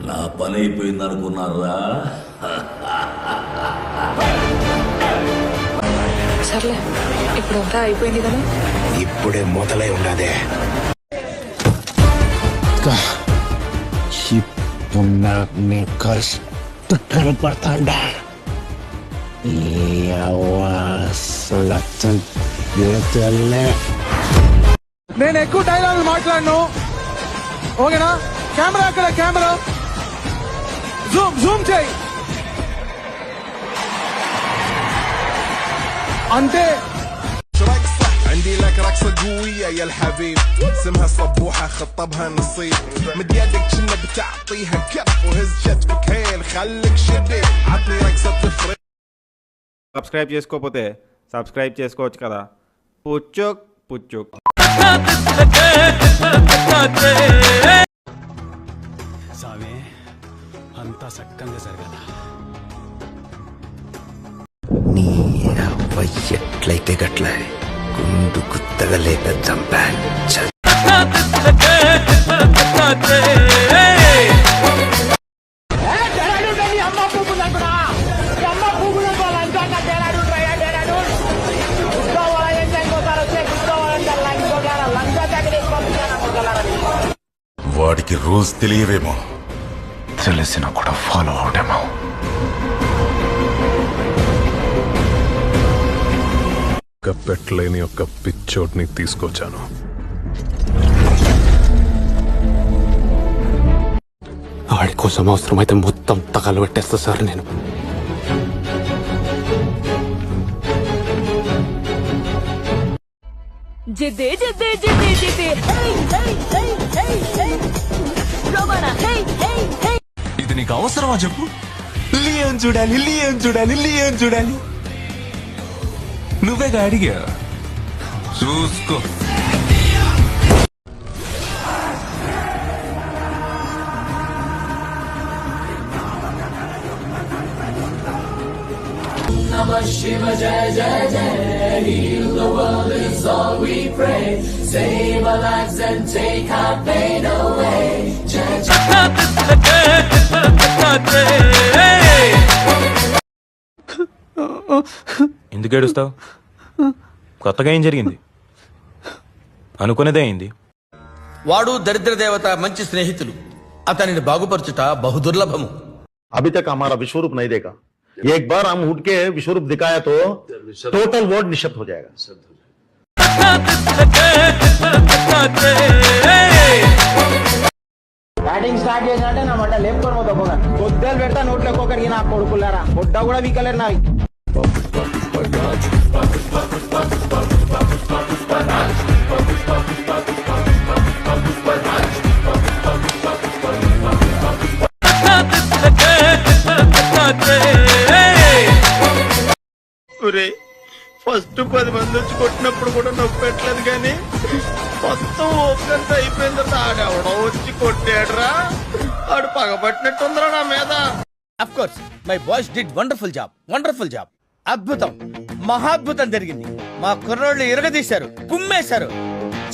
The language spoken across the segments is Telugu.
నా పని అయిపోయింది అనుకున్నారా? సర్లే, ఇప్పుడంతా అయిపోయింది కదా. ఇప్పుడే మొదలై ఉన్నదే. ఇప్పుడు కష్టపడతాడా నేను ఎక్కువ డైలాగులు మాట్లాడను, ఓకేనా? కెమెరా అక్కడ, కెమెరా జూమ్ చేయి. అంటే عندي لك رقصة قوية يا الحبيب اسمها صبوحة خطبها نصيب مد يدك كأنك بتعطيها كف وهز كتفك هيل خليك شديد عطني رقصة تفرق. సబ్స్క్రైబ్ చేసుకోకపోతే సబ్స్క్రైబ్ చేసుకోవచ్చు కదా. పుచ్చుక్ పుచ్చుక్. సామే అంతా సక్కంగా జరగదా. నీ ఎట్లయితే గట్ల గుండు గుత్తగా లేక చంపాను. వాడికి రూల్స్ తెలియవేమో, తెలిసిన కూడా ఫాలో అవడేమో. పెట్టలేని ఒక పిచ్చోట్ని తీసుకొచ్చాను. వాడి కోసం అవసరమైతే మొత్తం తగలు పెట్టేస్తా సార్ నేను. జిద్దే జిద్దే జిద్దే జిద్దే ఇది నీకు అవసరమా చెప్పు? లియోన్ చూడాలి, లియోన్ చూడాలి, లియోన్ చూడాలి. నువ్వేగా అడిగా, చూసుకో. ఎందుకు ఏడుస్తావు? కొత్తగా ఏం జరిగింది? అనుకునేదే అయింది. వాడు దరిద్ర దేవత మంచి స్నేహితులు. అతనిని బాగుపరచుట బహుదుర్లభము. अभी तक हमारा विश्वरूप नहीं देखा. एक बार हम उठ के विश्वरूप दिखाया तो टोटल वर्ल्ड निशब्द हो जाएगा. బ్యాటింగ్ స్టార్ట్ చేసినట్టే నా మాట లేపుకొని పోతా. పొద్దులు పెడతా నోట్లో ఒక్కొక్కరికి నా కొడుకులారా. పొడ్డ కూడా వీకలేరు నావి. ఫస్ట్ 10 మంది వచ్చి కొట్టినప్పుడు కూడా నొప్పి పెట్టలేదు, కానీ మొత్తం ఓపెన్ అయిపోయిన తర్వాత ఆడెవడో వచ్చి కొట్టాడురా. ఆడు పగబట్టినట్టుందిరా నా మీద. Of course my boys did wonderful job, wonderful job. అద్భుతం, మహాద్భుతం జరిగింది. మా కుర్రోళ్ళు ఇరగదీశారు, కుమ్మేశారు,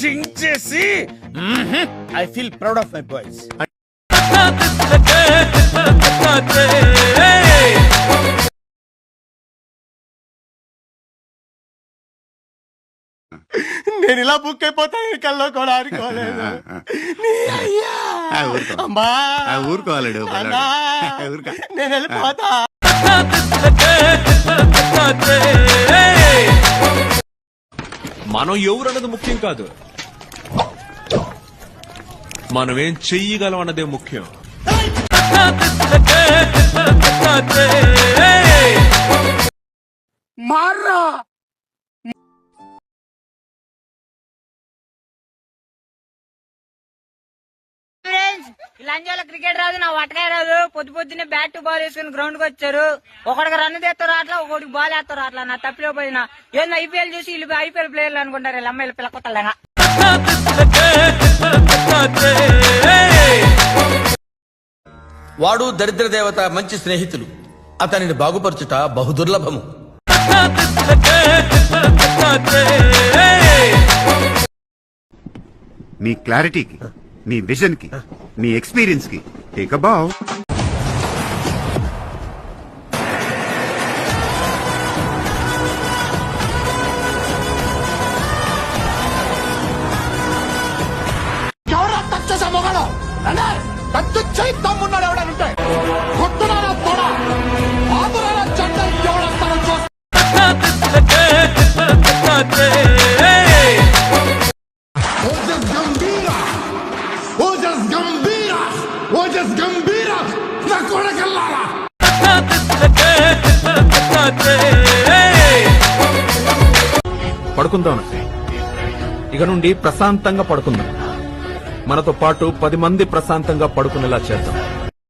చించేసి. I feel proud of my boys. నేను ఇలా బుక్ అయిపోతాను కల్లో కూడా అనుకోలేదు. ఊరుకోవాలడు నేను వెళ్ళిపోతా. మనం ఎవరన్నది ముఖ్యం కాదు, మనం ఏం చెయ్యగలం అన్నదే ముఖ్యం. మార్రా లంజాల క్రికెట్ రాదు, నా వటకాయ రాదు. పొద్దు పొద్దున్నే బ్యాట్ బాల్ వేసుకుని గ్రౌండ్ కి వచ్చారు. ఒకడికి రన్ తెస్తారు అట్లా, ఒకటికి బాల్ వేస్తారు అట్లా. నా తప్పిలో పోయినా ఏంది ఐపీఎల్ చూసి వీళ్ళు ఐపీఎల్ ప్లేయర్లు అనుకుంటారు. వీళ్ళ అమ్మాయిలు పిల్ల కొత్తలేగా. వాడు దరిద్ర దేవత మంచి స్నేహితులు. అతనిని బాగుపరచుట బహుదుర్లభము. నీ క్లారిటీకి, నీ విజన్ కి, నీ ఎక్స్పీరియన్స్ కి Take a bow. పడుకుందాం. ఇక నుండి ప్రశాంతంగా పడుకుందాం. మనతో పాటు 10 మంది ప్రశాంతంగా పడుకునేలా చేద్దాం.